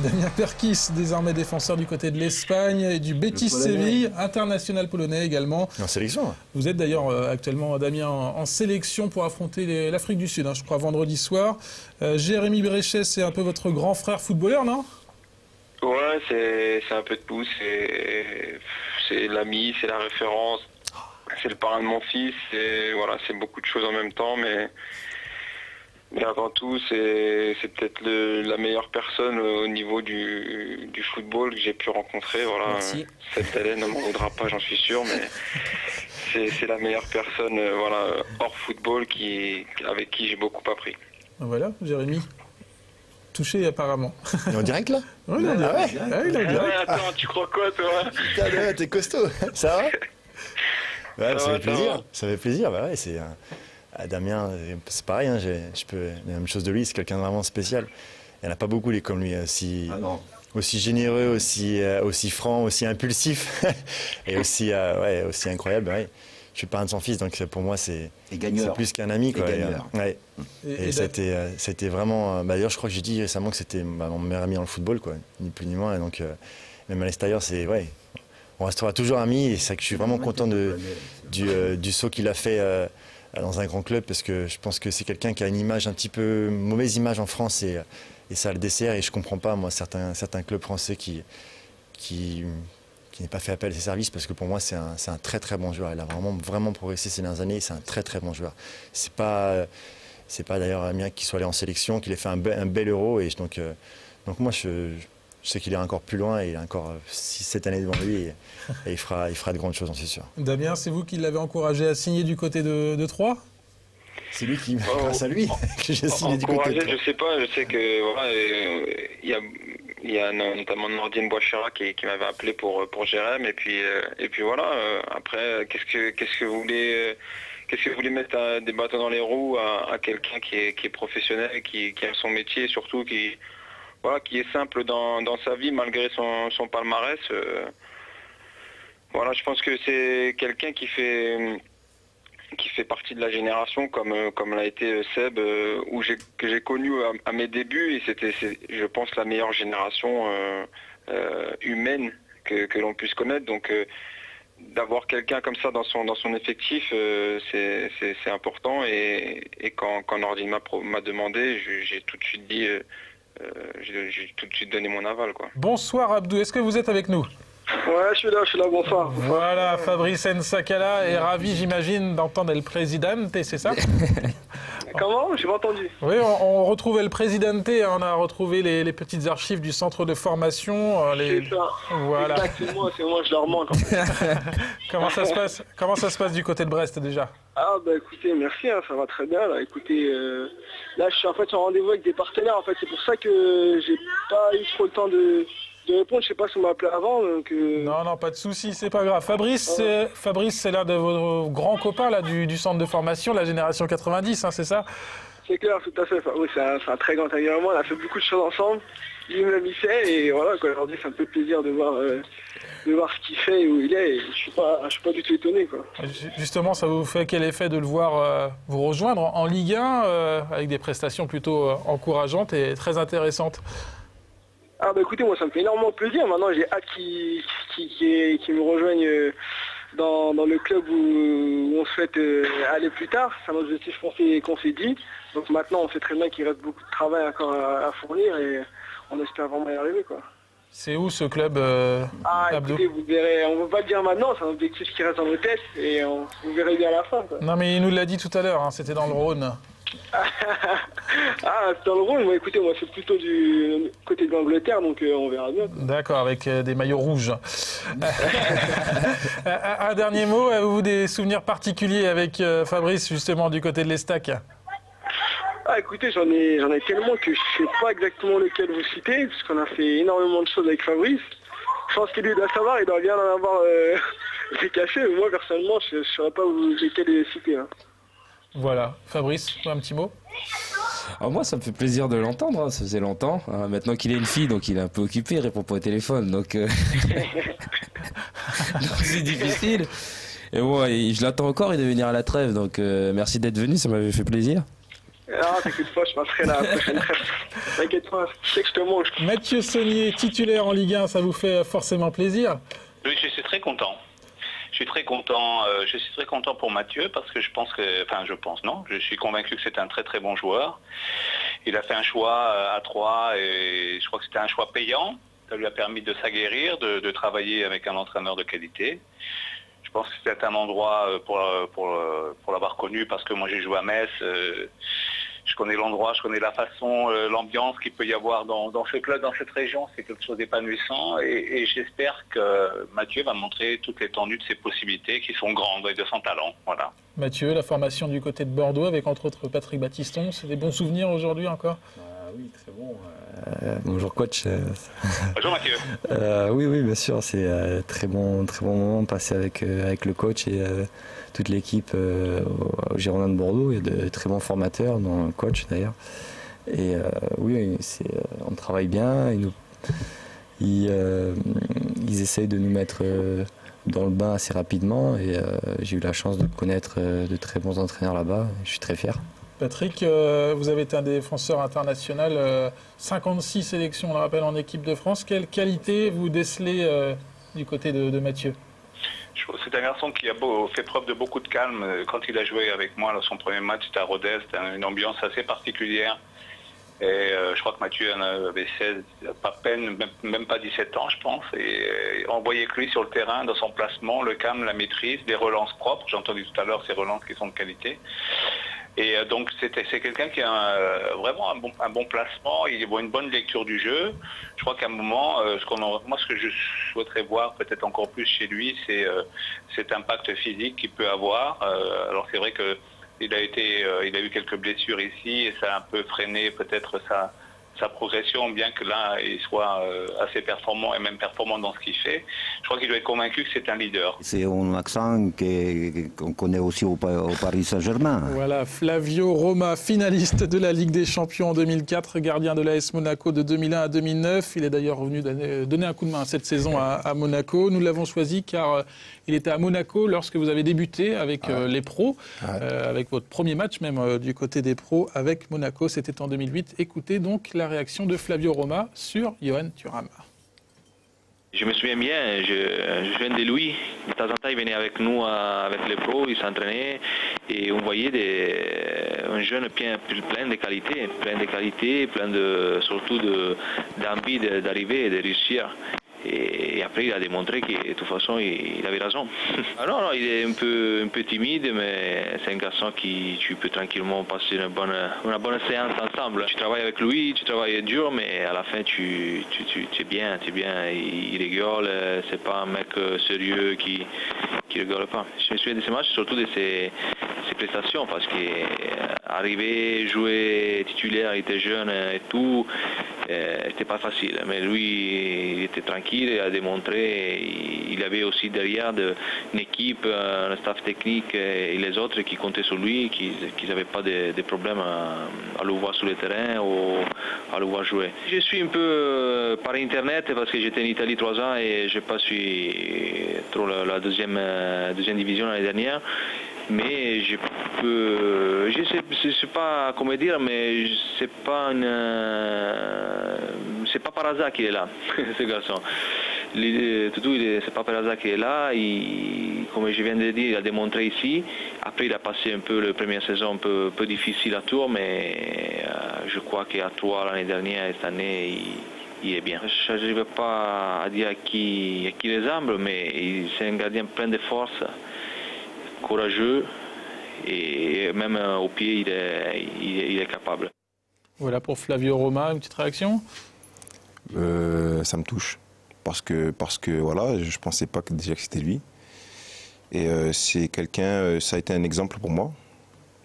Damien Perkis, désormais défenseur du côté de l'Espagne et du Betis Séville, international polonais également. En sélection. Vous êtes d'ailleurs actuellement, Damien, en sélection pour affronter l'Afrique du Sud, je crois, vendredi soir. Jérémy Bréchet, c'est un peu votre grand frère footballeur, non? Ouais, c'est un peu de tout. C'est l'ami, c'est la référence, c'est le parrain de mon fils. Voilà, c'est beaucoup de choses en même temps, mais avant tout, c'est peut-être la meilleure personne au niveau du football que j'ai pu rencontrer. Voilà. Cette année ne m'en voudra pas, j'en suis sûr, mais c'est la meilleure personne hors football avec qui j'ai beaucoup appris. Voilà, Jérémy. Touché apparemment. Il est en direct là? Oui, il est en direct. Il est en direct. Attends, tu crois quoi toi? Putain, t'es costaud. Ça va? Ouais, ça fait plaisir. Ça fait plaisir. Bah ouais, Damien, c'est pareil. Hein, je peux la même chose de lui. C'est quelqu'un de vraiment spécial. Il n'y en a pas beaucoup les comme lui, aussi généreux, aussi franc, aussi impulsif et aussi incroyable. Ouais. Je suis parrain de son fils, donc pour moi c'est plus qu'un ami. Quoi. Et c'était vraiment. D'ailleurs, je crois que j'ai dit récemment que c'était mon meilleur ami dans le football, quoi, ni plus ni moins. Et donc, même à l'extérieur, on restera toujours amis. Et c'est ça que je suis vraiment content du saut qu'il a fait dans un grand club, parce que je pense que c'est quelqu'un qui a une image un petit peu mauvaise image en France, et ça le dessert. Et je comprends pas, moi, certains clubs français qui n'ait pas fait appel à ses services, parce que pour moi c'est un très très bon joueur. Il a vraiment progressé ces dernières années. C'est un très très bon joueur. C'est pas d'ailleurs Damien qui soit allé en sélection, qu'il ait fait un bel Euro, et donc moi je sais qu'il est encore plus loin, et il a encore 6-7 années devant lui, et il fera de grandes choses, j'en suis sûr. Damien, c'est vous qui l'avez encouragé à signer du côté de Troyes? C'est lui qui, grâce à lui, que j'ai signé du côté de Troyes. Je sais pas, je sais que il y a notamment Nordine Boishara qui m'avait appelé pour Jérém, et puis voilà. Après, qu'est-ce que vous voulez mettre des bâtons dans les roues à quelqu'un qui est professionnel, qui aime son métier, et surtout qui est simple dans sa vie malgré son palmarès. Voilà, je pense que c'est quelqu'un qui fait partie de la génération comme l'a été Seb, que j'ai connu à mes débuts, et c'est je pense la meilleure génération humaine que l'on puisse connaître. Donc d'avoir quelqu'un comme ça dans son effectif, c'est important, et quand Nordine m'a demandé, j'ai tout de suite dit, j'ai tout de suite donné mon aval, quoi. Bonsoir Abdou, est-ce que vous êtes avec nous? Ouais, je suis là, bonsoir. Voilà, Fabrice Nsakala est ravi, j'imagine, d'entendre le Presidente, c'est ça? Comment? J'ai pas entendu. Oui, on retrouvait le Presidente, on a retrouvé les petites archives du centre de formation. C'est ça. Voilà. Exactement, c'est moi, je leur manque. Comment ça se passe du côté de Brest déjà? Ah bah écoutez, merci, ça va très bien. Là, écoutez, là je suis en fait en rendez-vous avec des partenaires. En fait, c'est pour ça que j'ai pas eu trop le temps de répondre. Je sais pas si on m'a appelé avant. Donc, Non, pas de souci, c'est pas grave. Fabrice, c'est l'un de vos grands copains là, du centre de formation, la génération 90, c'est ça? C'est clair, tout à fait. Oui, c'est un très grand ami à moi. On a fait beaucoup de choses ensemble. Lui-même il fait, et voilà, aujourd'hui ça me fait plaisir de voir ce qu'il fait et où il est. Et je suis pas du tout étonné, quoi. Justement, ça vous fait quel effet de le voir vous rejoindre en Ligue 1 avec des prestations plutôt encourageantes et très intéressantes? Ah bah écoutez, moi ça me fait énormément plaisir. Maintenant j'ai hâte qu'il me rejoigne dans le club où on souhaite aller plus tard. C'est un objectif qu'on s'est dit. Donc maintenant on sait très bien qu'il reste beaucoup de travail encore à fournir, et on espère vraiment y arriver, quoi. C'est où ce club, Abdou? Écoutez, vous verrez, on ne peut pas le dire maintenant, c'est un objectif qui reste dans nos têtes, et vous verrez bien à la fin, quoi. Non mais il nous l'a dit tout à l'heure, c'était dans le Rhône. Ah, c'est dans le Rhône. Moi, écoutez, moi c'est plutôt du côté de l'Angleterre, donc on verra bien. D'accord, avec des maillots rouges. Un dernier mot, avez-vous des souvenirs particuliers avec Fabrice, justement, du côté de l'Estac? Ah, écoutez, j'en ai tellement que je sais pas exactement lequel vous citez, puisqu'on a fait énormément de choses avec Fabrice. Je pense qu'il doit savoir, il doit bien en avoir fait caché, mais moi personnellement je ne saurais pas lesquels citer. Voilà, Fabrice, un petit mot? Alors moi ça me fait plaisir de l'entendre, ça faisait longtemps. Maintenant qu'il est une fille, donc il est un peu occupé, il répond pas au téléphone, donc donc c'est difficile. Et bon, je l'attends encore, il devait venir à la trêve, donc merci d'être venu, ça m'avait fait plaisir. Ah, t'inquiète pas, je passerai la prochaine trêve. T'inquiète pas, je sais que je te mange. Mathieu Saunier, titulaire en Ligue 1, ça vous fait forcément plaisir? Oui, je suis très content. Je suis très content pour Mathieu parce que je suis convaincu que c'est un très très bon joueur. Il a fait un choix à 3 et je crois que c'était un choix payant. Ça lui a permis de s'aguerrir, de travailler avec un entraîneur de qualité. Je pense que c'était un endroit pour l'avoir connu parce que moi j'ai joué à Metz. Je connais l'endroit, je connais la façon, l'ambiance qu'il peut y avoir dans ce club, dans cette région. C'est quelque chose d'épanouissant et j'espère que Mathieu va montrer toute l'étendue de ses possibilités qui sont grandes et de son talent. Voilà. Mathieu, la formation du côté de Bordeaux avec entre autres Patrick Battiston, c'est des bons souvenirs aujourd'hui encore? Oui, très bon. Bonjour coach. Bonjour Mathieu. Oui, bien sûr, c'est très bon moment passé avec le coach et toute l'équipe au Girondins de Bordeaux. Il y a de très bons formateurs, dont le coach d'ailleurs. Et oui, on travaille bien. Ils essayent de nous mettre dans le bain assez rapidement et j'ai eu la chance de connaître de très bons entraîneurs là-bas. Je suis très fier. Patrick, vous avez été un défenseur international, 56 sélections, on le rappelle, en équipe de France. Quelle qualité vous décelez du côté de Mathieu? C'est un garçon qui a fait preuve de beaucoup de calme. Quand il a joué avec moi, son premier match, c'était à Rodez, c'était une ambiance assez particulière. Et je crois que Mathieu en avait 16, pas peine, même pas 17 ans, je pense. Et on voyait que lui sur le terrain, dans son placement, le calme, la maîtrise, des relances propres. J'ai entendu tout à l'heure ces relances qui sont de qualité. Et donc c'est quelqu'un qui a vraiment un bon placement, il a une bonne lecture du jeu. Je crois qu'à un moment, ce que je souhaiterais voir peut-être encore plus chez lui, c'est cet impact physique qu'il peut avoir. Alors c'est vrai qu'il a eu quelques blessures ici et ça a un peu freiné peut-être sa progression, bien que là il soit assez performant et même performant dans ce qu'il fait. Je crois qu'il doit être convaincu que c'est un leader. C'est un accent qu'on connaît aussi au Paris Saint-Germain. Voilà, Flavio Roma, finaliste de la Ligue des Champions en 2004, gardien de l'AS Monaco de 2001 à 2009. Il est d'ailleurs revenu donner un coup de main cette saison à Monaco. Nous l'avons choisi car il était à Monaco lorsque vous avez débuté avec les pros, avec votre premier match même du côté des pros avec Monaco. C'était en 2008. Écoutez donc la réaction de Flavio Roma sur Yoann Thuram. Je me souviens bien, je viens de lui. De temps en temps, il venait avec nous, avec les pros, il s'entraînait et on voyait un jeune plein de qualités, surtout d'envie d'arriver et de réussir. Et après, il a démontré que de toute façon, il avait raison. Non, il est un peu timide, mais c'est un garçon qui tu peux tranquillement passer une bonne séance ensemble. Tu travailles avec lui, tu travailles dur, mais à la fin, tu es bien. Il rigole, c'est pas un mec sérieux qui rigole pas. Je me souviens de ces matchs, surtout de ses prestations, parce qu'arriver, jouer titulaire, il était jeune et tout, c'était pas facile. Mais lui, il était tranquille, il a démontré, il avait aussi derrière une équipe, un staff technique et les autres qui comptaient sur lui, qui n'avaient pas de problème à le voir sur le terrain ou à le voir jouer. Je suis un peu par internet parce que j'étais en Italie 3 ans et je n'ai pas suivi trop la deuxième division l'année dernière. Mais je sais pas comment dire, mais c'est pas par hasard qu'il est là, ce garçon. C'est pas par hasard qu'il est là. Comme je viens de dire, il a démontré ici. Après, il a passé un peu la première saison un peu difficile à Tours, mais je crois qu'à Tours l'année dernière et cette année, il est bien. Je n'arrive pas à dire à qui ressemble, mais c'est un gardien plein de force, courageux et même au pied il est capable. Voilà pour Flavio Roma, une petite réaction? Ça me touche parce que voilà, je pensais pas que c'était lui et c'est quelqu'un, ça a été un exemple pour moi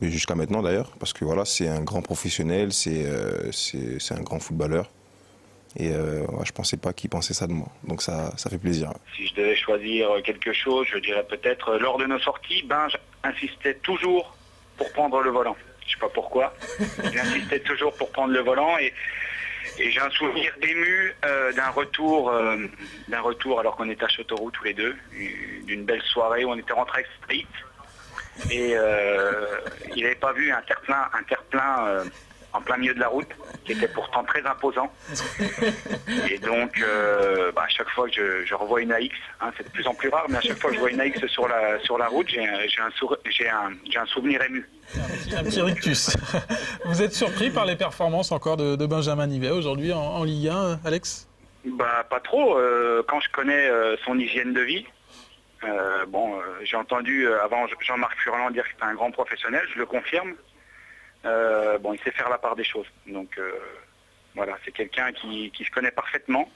et jusqu'à maintenant d'ailleurs, parce que voilà, c'est un grand professionnel, c'est un grand footballeur. Et je pensais pas qu'il pensait ça de moi. Donc ça fait plaisir. Si je devais choisir quelque chose, je dirais peut-être lors de nos sorties, j'insistais toujours pour prendre le volant. Je sais pas pourquoi. J'insistais toujours pour prendre le volant et j'ai un souvenir ému d'un retour alors qu'on était à Châteauroux tous les deux, d'une belle soirée où on était rentrés avec Street. Et il n'avait pas vu un terre-plein en plein milieu de la route, qui était pourtant très imposant. Et donc, à chaque fois que je revois une AX, hein, c'est de plus en plus rare, mais à chaque fois que je vois une AX sur la route, j'ai un souvenir ému. Un petit rictus. Vous êtes surpris par les performances encore de Benjamin Nivet aujourd'hui en Ligue 1, Alex? Pas trop. Quand je connais son hygiène de vie, j'ai entendu avant Jean-Marc Furlan dire que c'était un grand professionnel, je le confirme. Il sait faire la part des choses. Donc voilà, c'est quelqu'un qui se connaît parfaitement.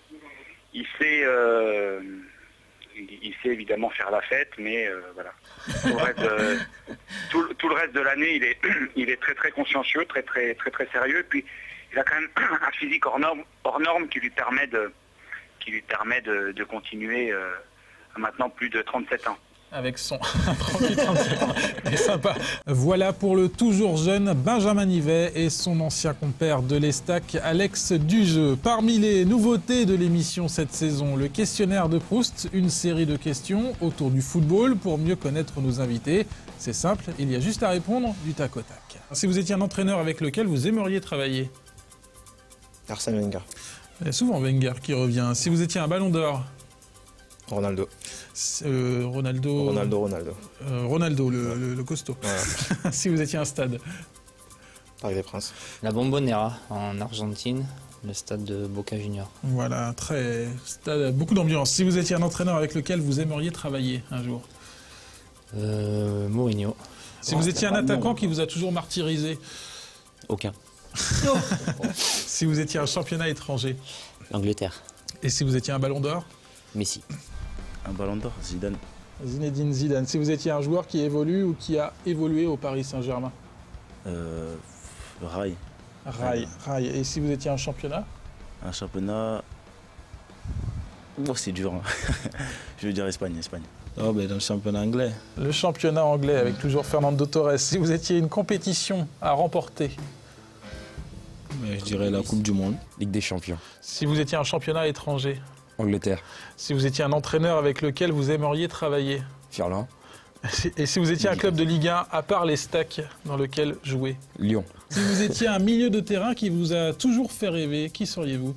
Il sait évidemment faire la fête, mais voilà. Tout le reste de l'année, il est très très consciencieux, très très très très sérieux. Et puis il a quand même un physique hors norme qui lui permet de continuer à maintenant plus de 37 ans. Avec son 37 ans, c'est sympa. Voilà pour le toujours jeune Benjamin Nivet et son ancien compère de l'Estac, Alex Dujeu. Parmi les nouveautés de l'émission cette saison, le questionnaire de Proust, une série de questions autour du football pour mieux connaître nos invités. C'est simple, il y a juste à répondre du tac au tac. Si vous étiez un entraîneur avec lequel vous aimeriez travailler? Arsène Wenger. Il y a souvent Wenger qui revient. Si vous étiez un ballon d'or? Ronaldo. Ronaldo, le costaud. Voilà. Si vous étiez un stade? Parc des Princes. La Bombonera en Argentine, le stade de Boca Juniors. Voilà, beaucoup d'ambiance. Si vous étiez un entraîneur avec lequel vous aimeriez travailler un jour? Mourinho. Si vous étiez un attaquant qui vous a toujours martyrisé? Aucun. Si vous étiez un championnat étranger? L'Angleterre. Et si vous étiez un ballon d'or? Messi. Un ballon d'or, Zidane. Zinedine Zidane. Si vous étiez un joueur qui évolue ou qui a évolué au Paris Saint-Germain? Rai. Rai. Et si vous étiez un championnat? Un championnat... c'est dur. Hein. Je veux dire Espagne. Dans le championnat anglais. Le championnat anglais avec toujours Fernando Torres. Si vous étiez une compétition à remporter? Je dirais la Coupe du Monde. Ligue des Champions. Si vous étiez un championnat étranger? Angleterre. Si vous étiez un entraîneur avec lequel vous aimeriez travailler? Furlan. Et si vous étiez un club de Ligue 1, à part les Stacks, dans lequel jouer? Lyon. Si vous étiez un milieu de terrain qui vous a toujours fait rêver, qui seriez-vous?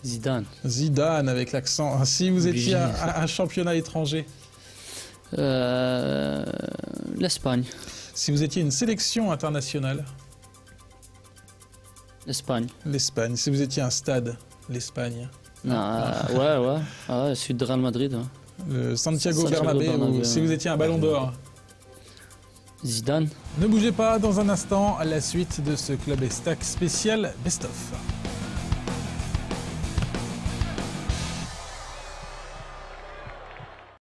Zidane. Zidane, avec l'accent. Si vous étiez un championnat étranger? L'Espagne. Si vous étiez une sélection internationale? L'Espagne. L'Espagne. Si vous étiez un stade? L'Espagne. Sud de Real Madrid. Ouais. Le Santiago Bernabéu. Si vous étiez un ballon d'or? Zidane. Ne bougez pas, dans un instant, à la suite de ce Club Estac spécial Best of.